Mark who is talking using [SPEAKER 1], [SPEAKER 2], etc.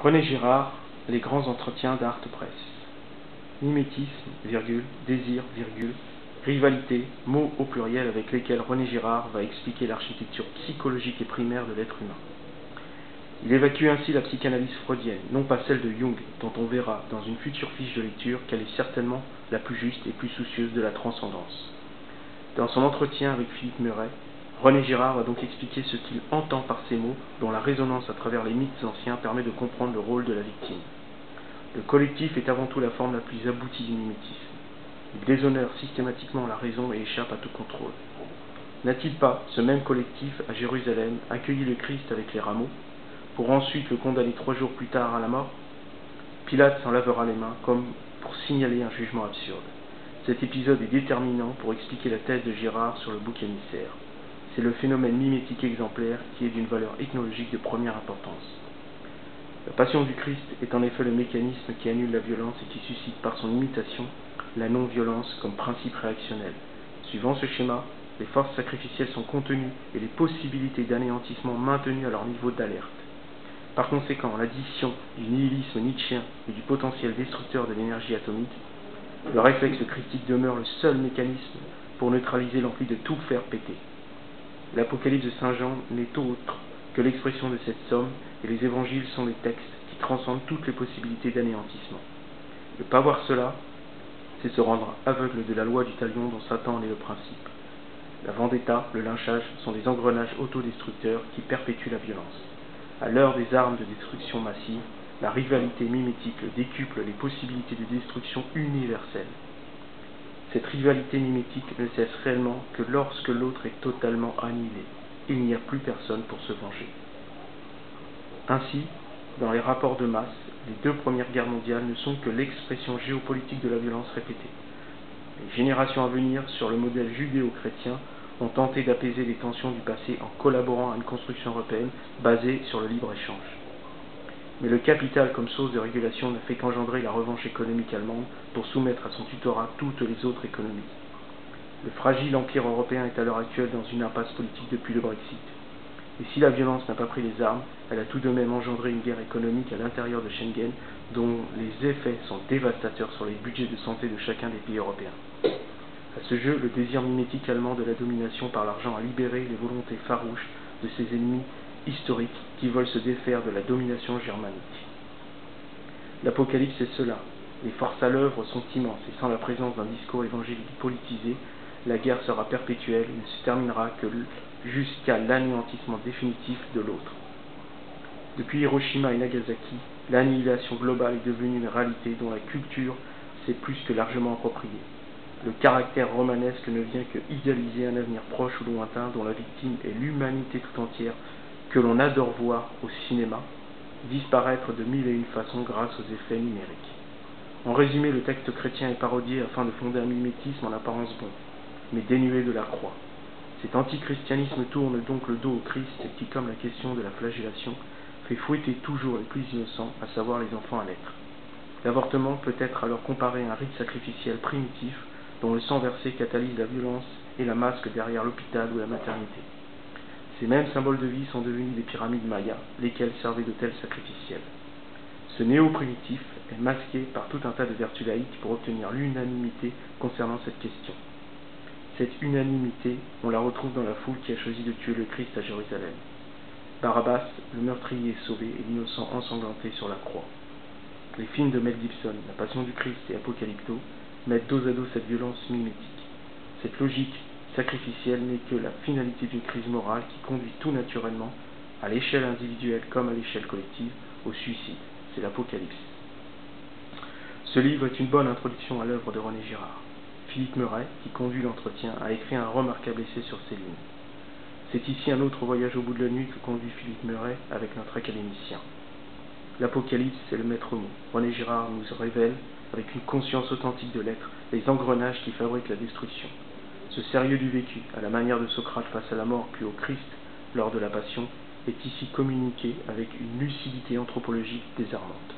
[SPEAKER 1] René Girard, Les grands entretiens d'Art Press. Mimétisme, virgule, désir, virgule, rivalité, mots au pluriel avec lesquels René Girard va expliquer l'architecture psychologique et primaire de l'être humain. Il évacue ainsi la psychanalyse freudienne, non pas celle de Jung, dont on verra dans une future fiche de lecture qu'elle est certainement la plus juste et plus soucieuse de la transcendance. Dans son entretien avec Philippe Murray, René Girard va donc expliquer ce qu'il entend par ces mots, dont la résonance à travers les mythes anciens permet de comprendre le rôle de la victime. Le collectif est avant tout la forme la plus aboutie du mimétisme. Il déshonore systématiquement la raison et échappe à tout contrôle. N'a-t-il pas, ce même collectif, à Jérusalem, accueilli le Christ avec les rameaux, pour ensuite le condamner 3 jours plus tard à la mort? Pilate s'en lavera les mains, comme pour signaler un jugement absurde. Cet épisode est déterminant pour expliquer la thèse de Girard sur le bouc émissaire. C'est le phénomène mimétique exemplaire qui est d'une valeur ethnologique de première importance. La passion du Christ est en effet le mécanisme qui annule la violence et qui suscite par son imitation la non-violence comme principe réactionnel. Suivant ce schéma, les forces sacrificielles sont contenues et les possibilités d'anéantissement maintenues à leur niveau d'alerte. Par conséquent, l'addition du nihilisme nietzschéen et du potentiel destructeur de l'énergie atomique, le réflexe critique demeure le seul mécanisme pour neutraliser l'envie de tout faire péter. L'Apocalypse de Saint Jean n'est autre que l'expression de cette somme, et les évangiles sont des textes qui transcendent toutes les possibilités d'anéantissement. Ne pas voir cela, c'est se rendre aveugle de la loi du talion dont Satan en est le principe. La vendetta, le lynchage sont des engrenages autodestructeurs qui perpétuent la violence. À l'heure des armes de destruction massive, la rivalité mimétique décuple les possibilités de destruction universelle. Cette rivalité mimétique ne cesse réellement que lorsque l'autre est totalement annihilé. Il n'y a plus personne pour se venger. Ainsi, dans les rapports de masse, les 2 premières guerres mondiales ne sont que l'expression géopolitique de la violence répétée. Les générations à venir, sur le modèle judéo-chrétien, ont tenté d'apaiser les tensions du passé en collaborant à une construction européenne basée sur le libre-échange. Mais le capital comme source de régulation ne fait qu'engendrer la revanche économique allemande pour soumettre à son tutorat toutes les autres économies. Le fragile empire européen est à l'heure actuelle dans une impasse politique depuis le Brexit. Et si la violence n'a pas pris les armes, elle a tout de même engendré une guerre économique à l'intérieur de Schengen dont les effets sont dévastateurs sur les budgets de santé de chacun des pays européens. À ce jeu, le désir mimétique allemand de la domination par l'argent a libéré les volontés farouches de ses ennemis historiques qui veulent se défaire de la domination germanique. L'Apocalypse est cela. Les forces à l'œuvre sont immenses et sans la présence d'un discours évangélique politisé, la guerre sera perpétuelle et ne se terminera que jusqu'à l'anéantissement définitif de l'autre. Depuis Hiroshima et Nagasaki, l'annihilation globale est devenue une réalité dont la culture s'est plus que largement appropriée. Le caractère romanesque ne vient que idéaliser un avenir proche ou lointain dont la victime est l'humanité tout entière que l'on adore voir au cinéma, disparaître de 1001 façons grâce aux effets numériques. En résumé, le texte chrétien est parodié afin de fonder un mimétisme en apparence bon, mais dénué de la croix. Cet antichristianisme tourne donc le dos au Christ qui, comme la question de la flagellation, fait fouetter toujours les plus innocents, à savoir les enfants à l'être. L'avortement peut être alors comparé à un rite sacrificiel primitif dont le sang versé catalyse la violence et la masque derrière l'hôpital ou la maternité. Ces mêmes symboles de vie sont devenus des pyramides mayas, lesquelles servaient d'autels sacrificiels. Ce néo-primitif est masqué par tout un tas de vertus laïques pour obtenir l'unanimité concernant cette question. Cette unanimité, on la retrouve dans la foule qui a choisi de tuer le Christ à Jérusalem. Barabbas, le meurtrier est sauvé et l'innocent ensanglanté sur la croix. Les films de Mel Gibson, La Passion du Christ et Apocalypto, mettent dos à dos cette violence mimétique. Cette logique sacrificielle n'est que la finalité d'une crise morale qui conduit tout naturellement, à l'échelle individuelle comme à l'échelle collective, au suicide. C'est l'Apocalypse. Ce livre est une bonne introduction à l'œuvre de René Girard. Philippe Murray, qui conduit l'entretien, a écrit un remarquable essai sur ces lignes. C'est ici un autre voyage au bout de la nuit que conduit Philippe Murray avec notre académicien. L'Apocalypse, c'est le maître mot. René Girard nous révèle, avec une conscience authentique de l'être, les engrenages qui fabriquent la destruction. Ce sérieux du vécu, à la manière de Socrate face à la mort puis au Christ lors de la Passion, est ici communiqué avec une lucidité anthropologique désarmante.